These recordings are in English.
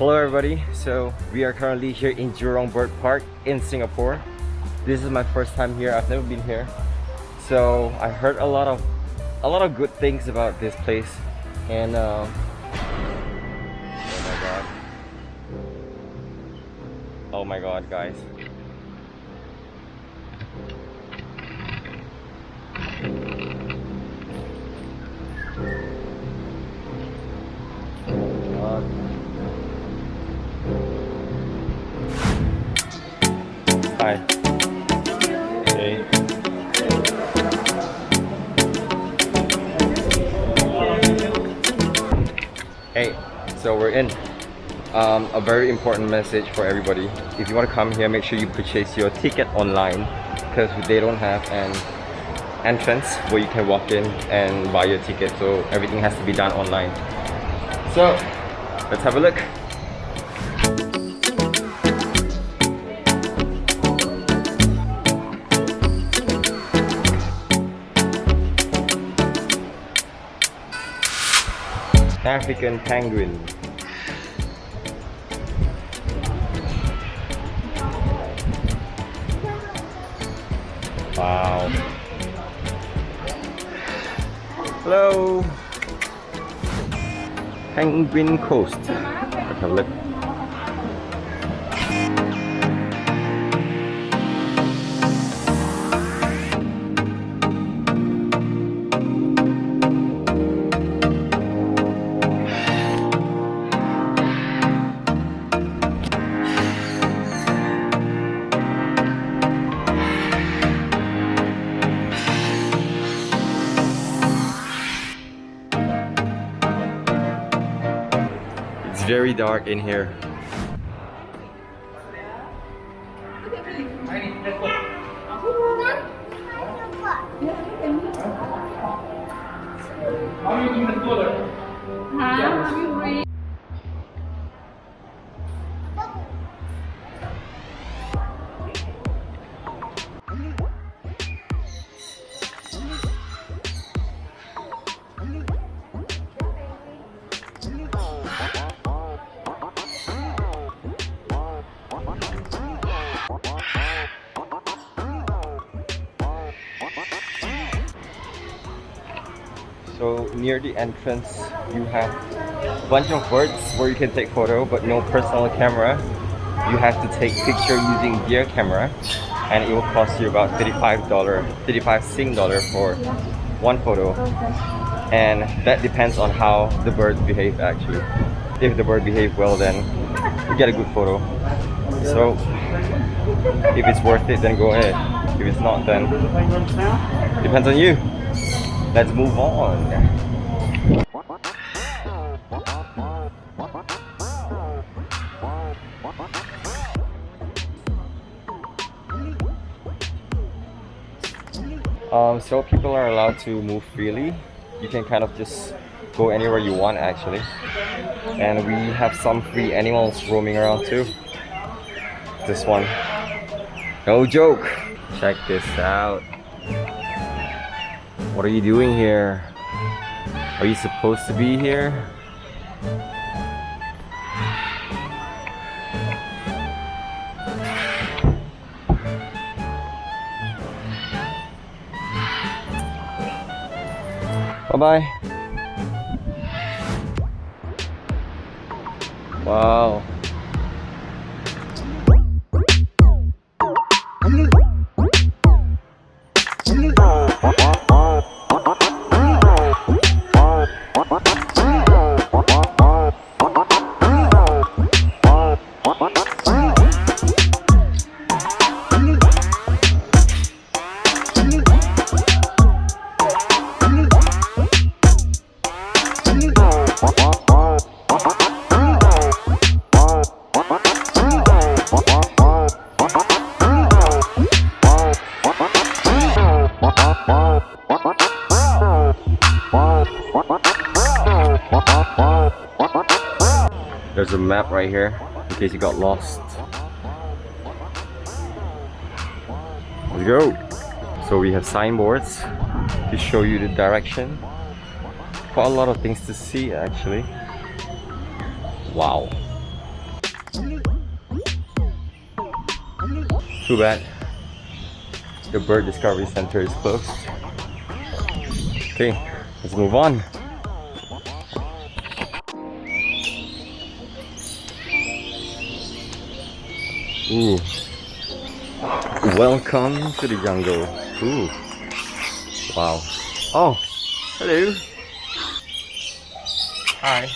Hello everybody, so we are currently here in Jurong Bird Park in Singapore. This is my first time here. I've never been here, so I heard a lot of good things about this place. And oh my god guys, hi. Hey. Hey, so we're in. A very important message for everybody. If you want to come here, make sure you purchase your ticket online, because they don't have an entrance where you can walk in and buy your ticket, so everything has to be done online. So let's have a look. African penguin. Wow. Hello. Penguin Coast. Let's have a look. It's very dark in here. So near the entrance, you have a bunch of birds where you can take photo, but no personal camera. You have to take picture using their camera, and it will cost you about $35 Sing dollar for one photo. And that depends on how the birds behave actually. If the bird behave well, then you get a good photo. So if it's worth it, then go ahead. If it's not, then depends on you. Let's move on. So people are allowed to move freely. You can kind of just go anywhere you want actually. And we have some free animals roaming around too. This one. No joke. Check this out. What are you doing here? Are you supposed to be here? Bye-bye. Wow. There's a map right here in case you got lost. Let's go. So we have signboards to show you the direction. Quite a lot of things to see actually. Wow. Too bad the bird discovery center is closed. Okay, let's move on. Ooh. Welcome to the jungle. Ooh. Wow. Oh, hello. Hi.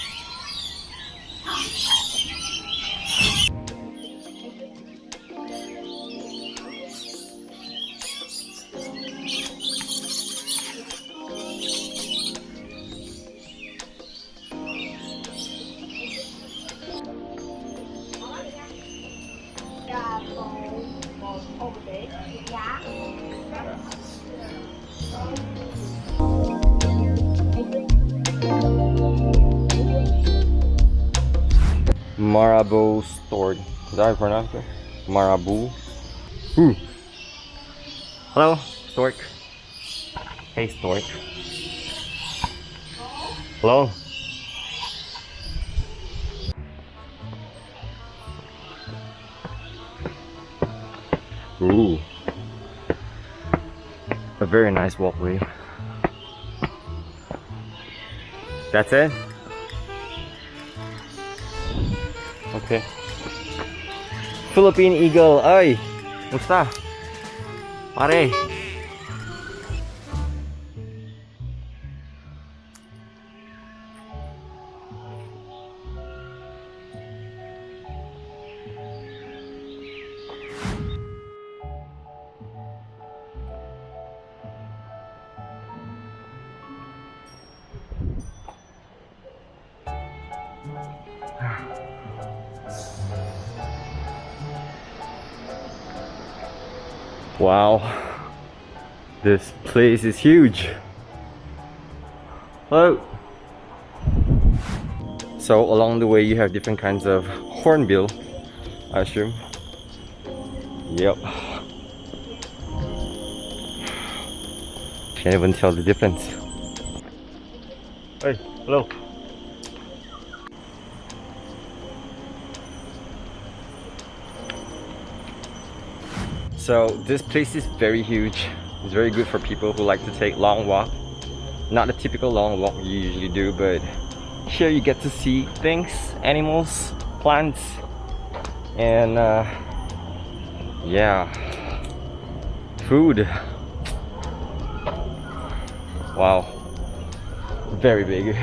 Marabou stored. Is that how you pronounce it? Marabou. Ooh. Hello, stork. Hey, stork. Hello. Ooh. A very nice walkway. That's it? Okay. Philippine eagle. Ay! Musta? Pare! Wow, this place is huge. Hello. So along the way you have different kinds of hornbill, I assume. Yep. Can't even tell the difference. Hey, hello. So this place is very huge. It's very good for people who like to take long walk. Not the typical long walk you usually do, but here you get to see things, animals, plants, and yeah, food. Wow, very big.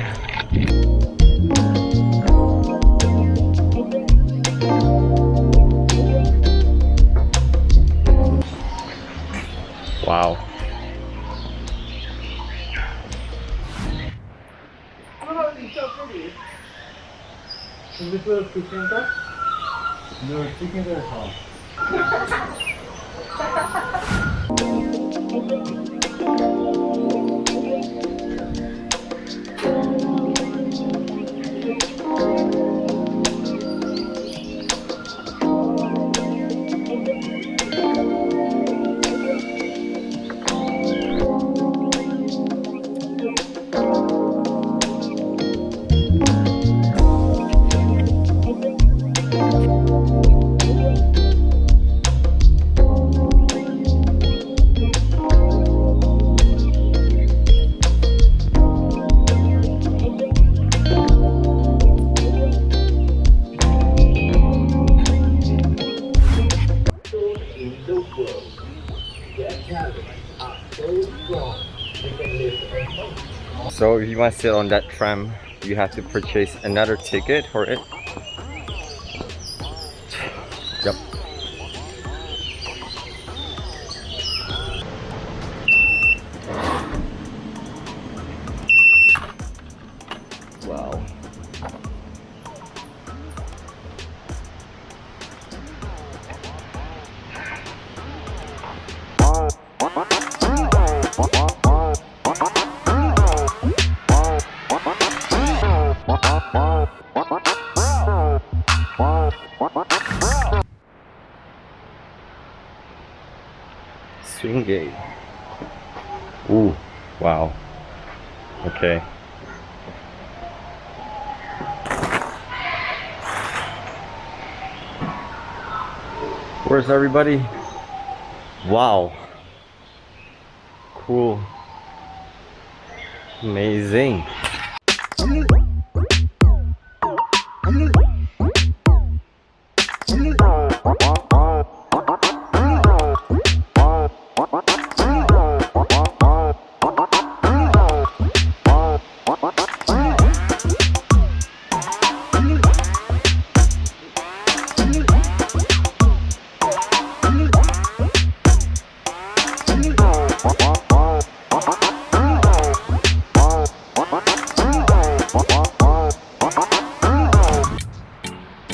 Wow. So if you want to sit on that tram, you have to purchase another ticket for it. Yep. Wow. Swing gate. Ooh, wow. Okay. Where's everybody? Wow. Cool. Amazing.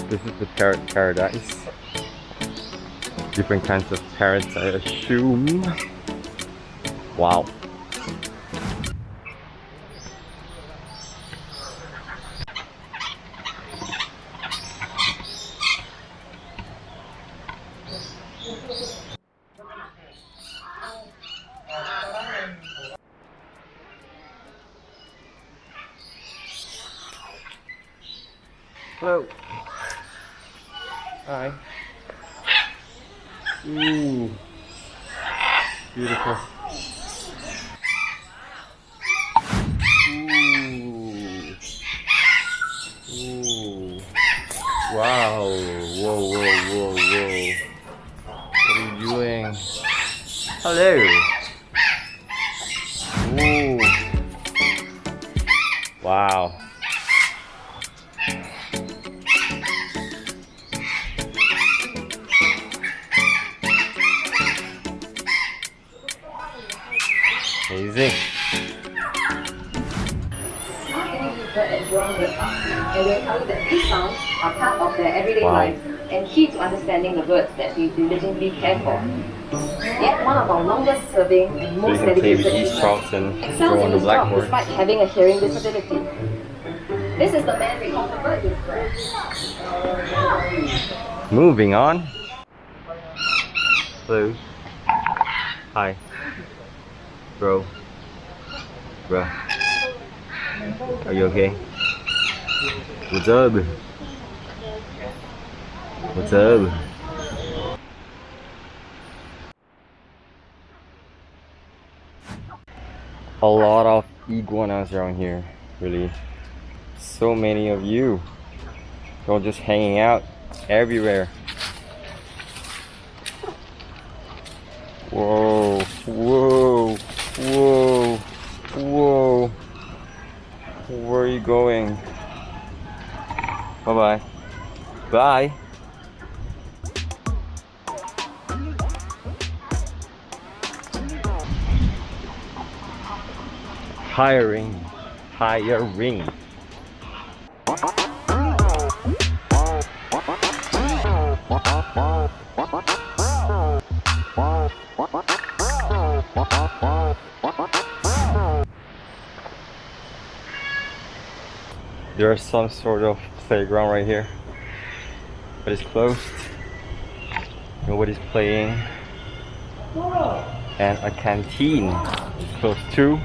This is the parrot paradise. Different kinds of parrots, I assume. Wow. Hello. Hi. Ooh. Beautiful. Ooh. Ooh. Wow. Whoa, whoa, whoa, whoa. What are you doing? Hello. Ooh. Wow. Amazing. At Jurong, and we'll tell you that these sounds are part of their everyday life and key to understanding the birds that we diligently care for. Yet one of our longest serving and most dedicated excels in his job despite having a hearing disability. This is the man we call the bird whisperer. Moving on. Hello. Hi. Bro. Are you okay? What's up? What's up? A lot of iguanas around here, really. So many of you. They're all just hanging out everywhere. Whoa, whoa, whoa, whoa. Where are you going? Bye-bye. Bye. Hiring. There's some sort of playground right here, but it's closed. Nobody's playing. And a canteen is closed too.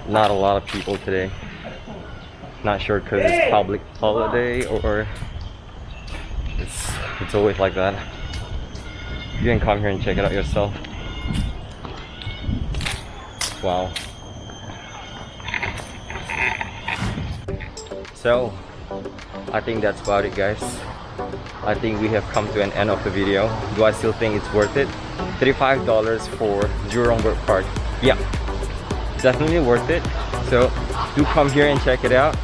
Not a lot of people today. Not sure because it's public holiday or it's always like that. You can come here and check it out yourself. Wow. So, I think that's about it, guys. I think we have come to an end of the video. Do I still think it's worth it? $35 for Jurong Bird Park. Yeah, definitely worth it. So, do come here and check it out.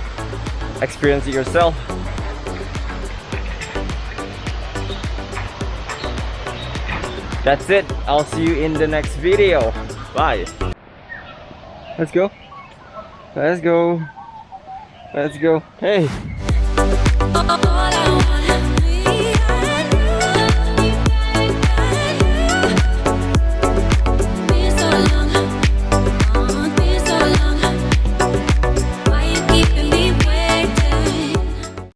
Experience it yourself. That's it. I'll see you in the next video. Bye. Let's go. Let's go. Let's go. Hey.